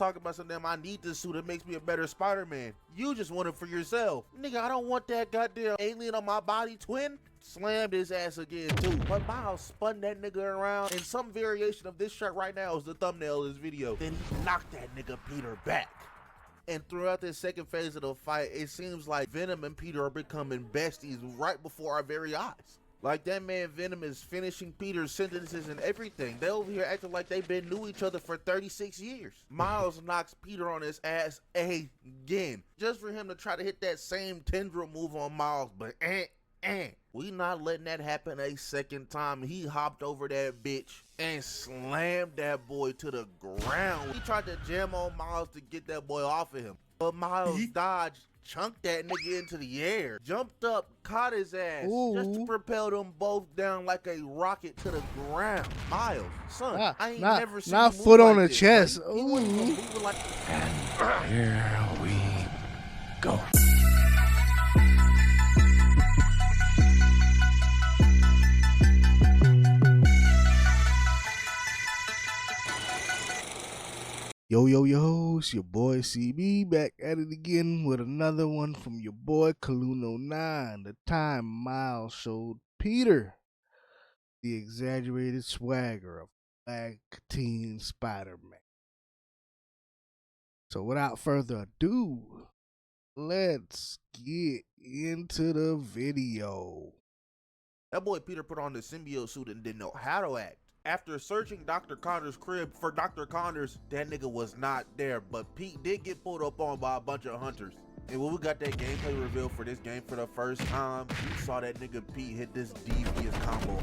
Talking about something, I need this suit, it makes me a better Spider-Man. You just want it for yourself. Nigga, I don't want that goddamn alien on my body, twin. Slammed his ass again too. But Miles spun that nigga around, and some variation of this shirt right now is the thumbnail of this video. Then he knocked that nigga Peter back. And throughout this second phase of the fight, it seems like Venom and Peter are becoming besties right before our very eyes. Like that man Venom is finishing Peter's sentences and everything. They over here acting like they've been knew each other for 36 years. Miles knocks Peter on his ass again, just for him to try to hit that same tendril move on Miles, but we not letting that happen a second time. He hopped over that bitch and slammed that boy to the ground. He tried to jam on Miles to get that boy off of him, but Miles dodged, chunked that nigga into the air, jumped up, caught his ass, just to propel them both down like a rocket to the ground. Miles, son, I ain't never seen not you foot move on like the this, chest. He wasn't moving like And here we go. Yo, yo, yo, it's your boy CB back at it again with another one from your boy Kaluno9. The time Miles showed Peter the exaggerated swagger of Black Teen Spider-Man. So without further ado, let's get into the video. that boy Peter put on the symbiote suit and didn't know how to act. After searching Dr. Connor's crib for Dr. Connors, that nigga was not there, but Pete did get pulled up on by a bunch of hunters. And when we got that gameplay reveal for this game for the first time, we saw that nigga Pete hit this devious combo.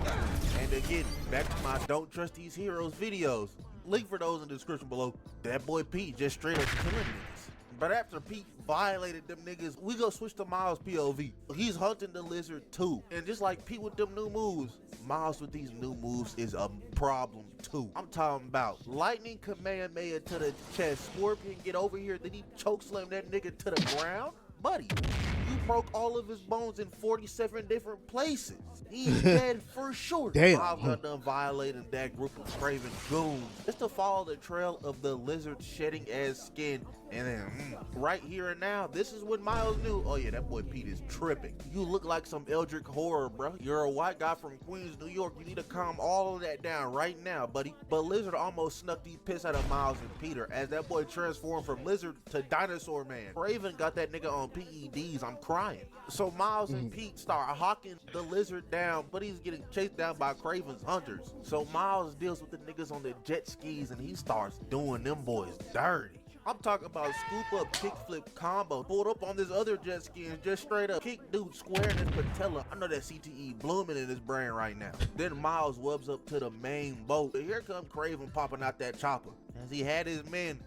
And again, back to my Don't Trust These Heroes videos. Link for those in the description below. That boy Pete just straight up killing niggas. But after Pete violated them niggas, we go switch to Miles' POV. He's hunting the lizard too. And just like Pete with them new moves, Miles with these new moves is a problem too. I'm talking about lightning Kamehameha to the chest, Scorpion get over here, then he chokeslam that nigga to the ground. Buddy, you broke all of his bones in 47 different places. He's dead for sure. Damn. Miles got done violating that group of craven goons. Just to follow the trail of the lizard shedding ass skin. And then right here and now, this is when Miles knew, oh yeah, that boy Pete is tripping. You look like some eldritch horror, bro. You're a white guy from Queens, New York. You need to calm all of that down right now, buddy. But Lizard almost snuck these piss out of Miles and Peter as that boy transformed from Lizard to Dinosaur Man. Craven got that nigga on PEDs. I'm crying. So Miles and Pete start hawking the Lizard down, but he's getting chased down by Craven's hunters. So Miles deals with the niggas on the jet skis and he starts doing them boys dirty. I'm talking about scoop up kickflip combo, pulled up on this other jet ski and just straight up kick dude square in his patella. I know that CTE blooming in his brain right now. Then Miles webs up to the main boat. But here comes Craven popping out that chopper. As he had his men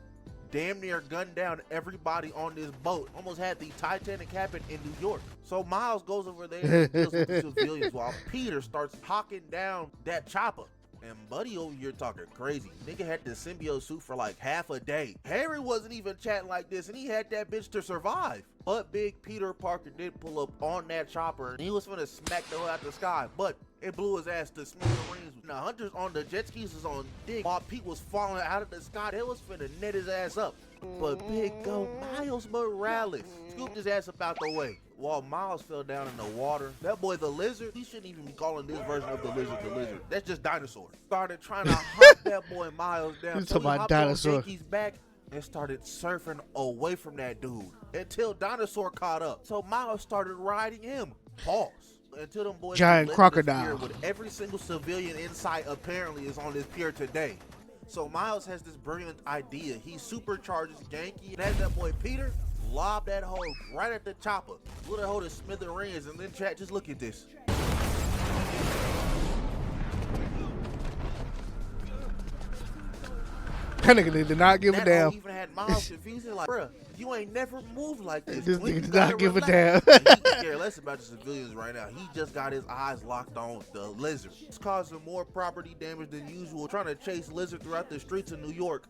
damn near gunned down everybody on this boat. Almost had the Titanic happen in New York. So Miles goes over there and deals with the civilians while Peter starts hawking down that chopper. And Buddy over here talking crazy. Nigga had the symbiote suit for like half a day. Harry wasn't even chatting like this and he had that bitch to survive. But big Peter Parker did pull up on that chopper and he was finna smack the hell out the sky. But it blew his ass to smithereens. The hunters on the jet skis was on dick while Pete was falling out of the sky. They was finna net his ass up. But big go Miles Morales scooped his ass up out the way. While Miles fell down in the water, that boy the Lizard, he shouldn't even be calling this version of the Lizard. That's just Dinosaur. Started trying to hop that boy Miles down. He's talking about Dinosaur. He's back and started surfing away from that dude until Dinosaur caught up. So Miles started riding him. Pause. Until them boys Giant crocodile. with every single civilian in sight apparently is on this pier today. So Miles has this brilliant idea. He supercharges Yankee and has that boy Peter lob that hoe right at the chopper. Blew that hoe to smithereens, and then chat, just look at this. That nigga did not give a damn. Even had Miles confused, like, bruh, you ain't never moved like this. This Twin, nigga you did gotta not give a relax. damn. He care less about the civilians right now. He just got his eyes locked on the Lizard. It's causing more property damage than usual, trying to chase Lizard throughout the streets of New York.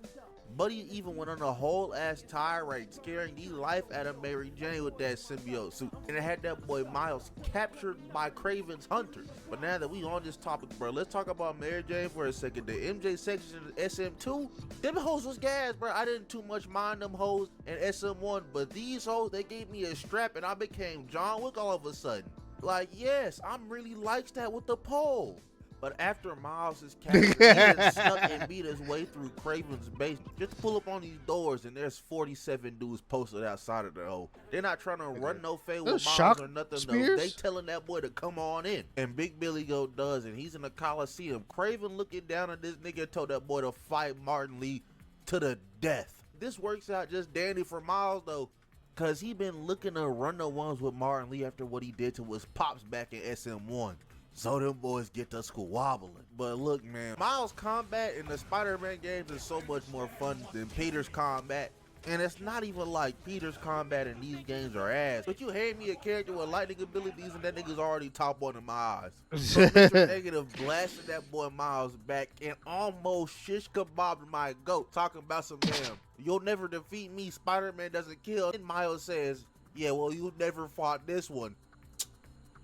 Buddy even went on a whole ass tirade, scaring the life out of Mary Jane with that symbiote suit. And it had that boy Miles captured by Kraven's hunters. But now that we on this topic, bro, let's talk about Mary Jane for a second. The MJ section of SM2, them hoes was gas, bro. I didn't too much mind them hoes in SM1, but these hoes, they gave me a strap and I became John Wick all of a sudden. Like, yes, I'm really likes that with the pole. But after Miles is captured, he done snuck and beat his way through Kraven's basement. Just pull up on these doors and there's 47 dudes posted outside of the hole. They're not trying to run no fade with Miles or nothing though. They telling that boy to come on in. And Big Billy Go does, and he's in the Coliseum. Kraven looking down at this nigga told that boy to fight Martin Lee to the death. This works out just dandy for Miles though, cause he been looking to run the ones with Martin Lee after what he did to his pops back in SM1. So them boys get to squabbling. But look, man, Miles' combat in the Spider-Man games is so much more fun than Peter's combat. And it's not even like Peter's combat in these games are ass. But you hand me a character with lightning abilities and that nigga's already top one in my eyes. So Mr. Negative blasted that boy Miles back and almost shish kebabbed my goat, talking about some damn, you'll never defeat me, Spider-Man doesn't kill. And Miles says, yeah, well, you never fought this one.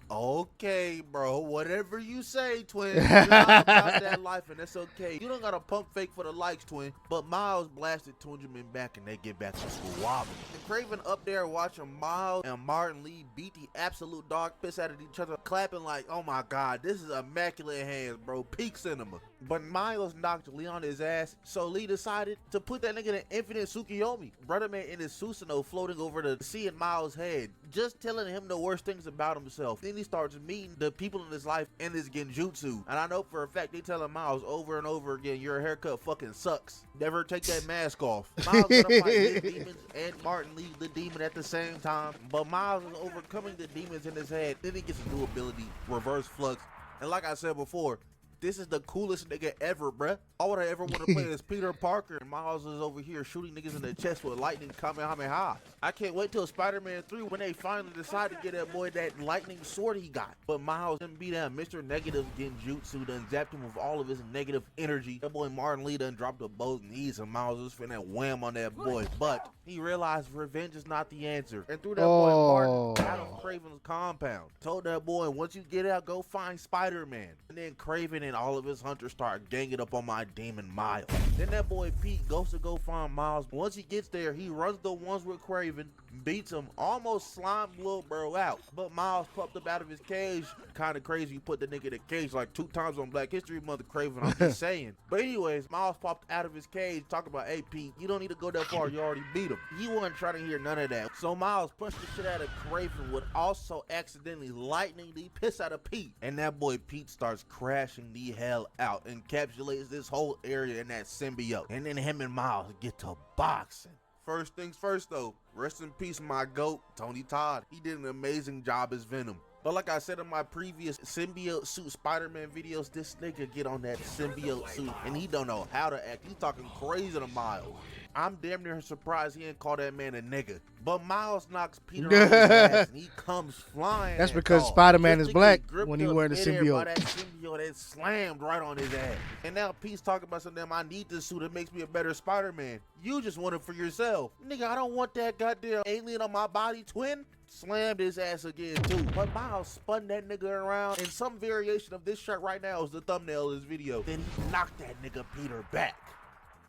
Okay, bro, whatever you say, twin. You're not about that life, and that's okay. You don't gotta pump fake for the likes, twin. But Miles blasted Twinjamin back, and they get back to squabbling. And Kraven up there watching Miles and Martin Lee beat the absolute dog piss out of each other, clapping like, oh my god, this is immaculate hands, bro. Peak cinema. But Miles knocked Lee on his ass, so Lee decided to put that nigga in infinite Tsukiyomi. Brother man in his Susanoo floating over the sea in Miles' head, just telling him the worst things about himself. Then he starts meeting the people in his life in this genjutsu. And I know for a fact they telling Miles over and over again, your haircut fucking sucks. Never take that mask off. Miles gonna fight his demons and Martin Lee the demon at the same time. But Miles is overcoming the demons in his head. Then he gets a new ability, Reverse Flux. And like I said before, this is the coolest nigga ever, bruh. All would I ever want to play is Peter Parker, and Miles is over here shooting niggas in the chest with lightning Kamehameha. I can't wait till Spider-Man 3 when they finally decide to get that boy that lightning sword he got. But Miles didn't beat that Mr. Negative's genjutsu, done zapped him with all of his negative energy. That boy Martin Lee done dropped a both knees, and Miles was finna wham on that boy. But he realized revenge is not the answer, and threw that boy Martin out of Kraven's compound. Told that boy, once you get out, go find Spider-Man. And then Kraven and all of his hunters start ganging up on my demon Miles. Then that boy Pete goes to go find Miles. Once he gets there, he runs the ones with Kraven, beats him, almost slimed little bro out. But Miles popped up out of his cage. Kind of crazy you put the nigga in the cage like 2 times on Black History Month, Kraven, I'm just saying. But anyways, Miles popped out of his cage talking about, hey Pete, you don't need to go that far, you already beat him. He wasn't trying to hear none of that. So Miles punched the shit out of Kraven with also accidentally lightning the piss out of Pete. And that boy Pete starts crashing the hell out, encapsulates this whole area in that symbiote. And then him and Miles get to boxing. First things first though, rest in peace my goat, Tony Todd. He did an amazing job as Venom. But like I said in my previous symbiote suit Spider-Man videos, this nigga get on that symbiote suit and he don't know how to act. He's talking crazy to Miles. I'm damn near surprised he didn't call that man a nigga. But Miles knocks Peter on his ass and he comes flying. That's because Spider-Man is black when he wearing the symbiote. That symbiote that slammed right on his ass. And now Pete's talking about something, I need this suit, it makes me a better Spider-Man. You just want it for yourself. Nigga, I don't want that goddamn alien on my body, twin. Slammed his ass again too. But Miles spun that nigga around, and some variation of this shot right now is the thumbnail of this video. Then he knocked that nigga Peter back.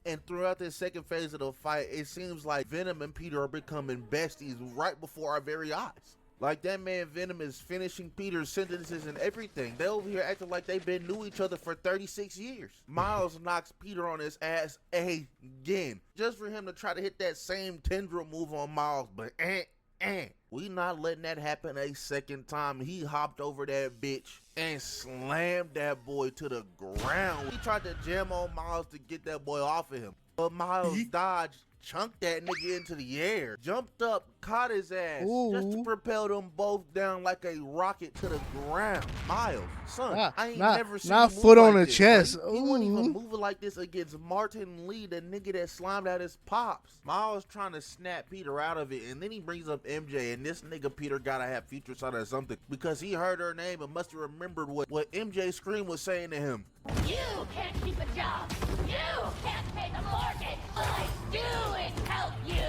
And throughout this second phase of the fight, it seems like Venom and Peter are becoming besties right before our very eyes. Like that man Venom is finishing Peter's sentences and everything. They over here acting like they've been knew each other for 36 years. Miles knocks Peter on his ass again, just for him to try to hit that same tendril move on Miles, but we not letting that happen a second time. He hopped over that bitch and slammed that boy to the ground. He tried to jam on Miles to get that boy off of him, but Miles dodged, chunked that nigga into the air, jumped up, caught his ass, just to propel them both down like a rocket to the ground. Miles, son, I ain't never seen not you foot move on like the this. chest. He wasn't even moving like this against Martin Lee, the nigga that slimed out his pops. Miles trying to snap Peter out of it, and then he brings up MJ, and this nigga Peter gotta have future sight or something, because he heard her name and must have remembered what MJ Scream was saying to him. You can't keep a job. You can't pay the mortgage. I do is help you!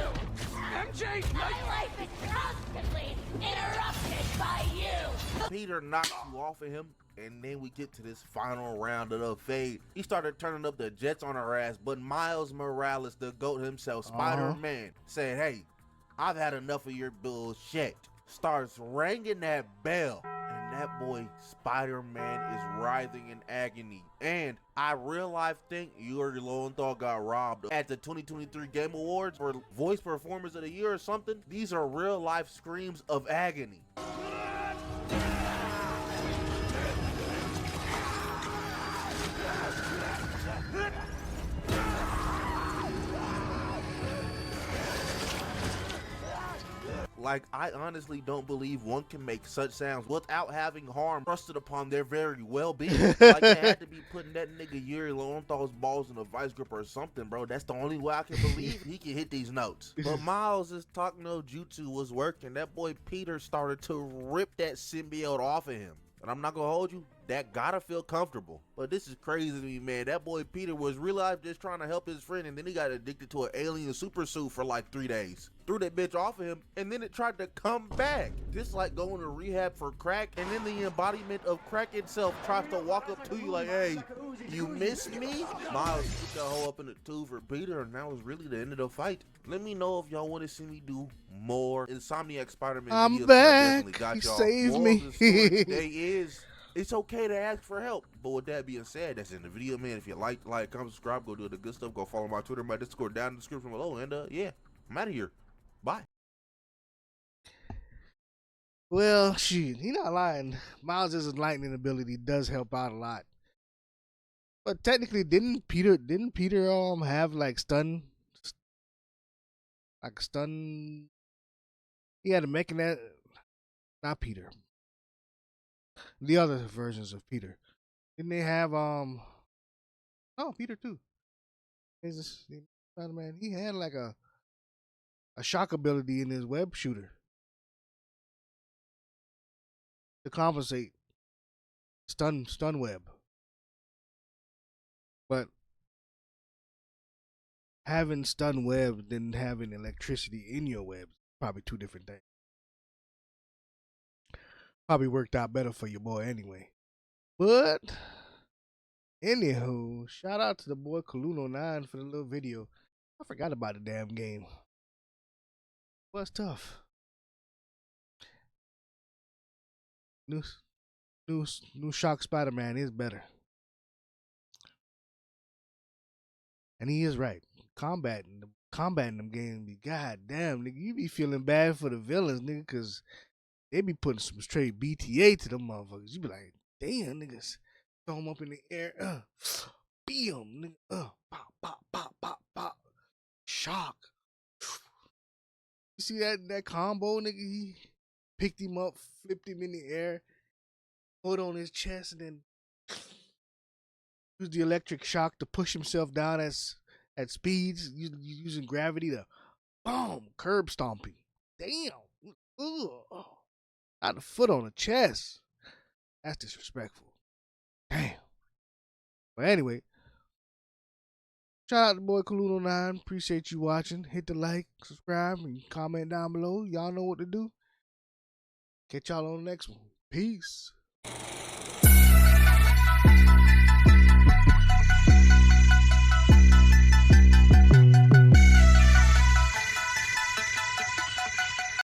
MJ, My life is constantly interrupted by you! Peter knocks you off of him, and then we get to this final round of the fade. He started turning up the jets on our ass, but Miles Morales, the GOAT himself, SpiderMan, said, hey, I've had enough of your bullshit. Starts ringing that bell, and that boy Spider-Man is writhing in agony. And I real life think Yuri Lowenthal got robbed at the 2023 Game Awards for Voice Performance of the Year or something. These are real life screams of agony. Like, I honestly don't believe one can make such sounds without having harm thrusted upon their very well-being. Like, they had to be putting that nigga Yuri Lowenthal's balls in a vice grip or something, bro. That's the only way I can believe he can hit these notes. But Miles' talk no jutsu was working. That boy Peter started to rip that symbiote off of him. And I'm not gonna hold you, that gotta feel comfortable. But this is crazy to me, man. That boy Peter was real life just trying to help his friend, and then he got addicted to an alien super suit for like 3 days. Threw that bitch off of him, and then it tried to come back. Just like going to rehab for crack, and then the embodiment of crack itself tries to walk up to you like, hey, you miss me? Miles put that hoe up in the tube for Peter, and that was really the end of the fight. Let me know if y'all want to see me do more Insomniac Spider-Man videos. I'm back. Got He y'all. saved Moral me. of the story today is, it's okay to ask for help. But with that being said, that's in the video, man. If you like, comment, subscribe, go do the good stuff. Go follow my Twitter, my Discord down in the description below. And yeah, I'm out of here. Bye. Well, shit, he not lying. Miles' lightning ability does help out a lot. But technically, didn't Peter have like stun? Like stun. He had a mechanism. Not Peter. The other versions of Peter. Didn't they have Oh, Peter too. Spider-Man. He had like a shock ability in his web shooter to compensate stun web. But having stun web than having electricity in your web, probably two different things. Probably worked out better for your boy anyway. But anywho, shout out to the boy Kaluno9 for the little video. I forgot about the damn game. It was tough. New Shock Spider-Man is better. And he is right. Combating them games be goddamn, nigga. You be feeling bad for the villains, nigga, cause they be putting some straight BTA to them motherfuckers. You be like, damn, niggas, throw them up in the air, beam, nigga, pop, pop, pop, pop, pop, shock. You see that combo, nigga? He picked him up, flipped him in the air, put on his chest, and then used the electric shock to push himself down at speeds, using gravity to boom, curb stomping. Damn. Ugh. Not a foot on the chest. That's disrespectful. Damn. But anyway, shout out to boy Kaluno9. Appreciate you watching. Hit the like, subscribe, and comment down below. Y'all know what to do. Catch y'all on the next one. Peace.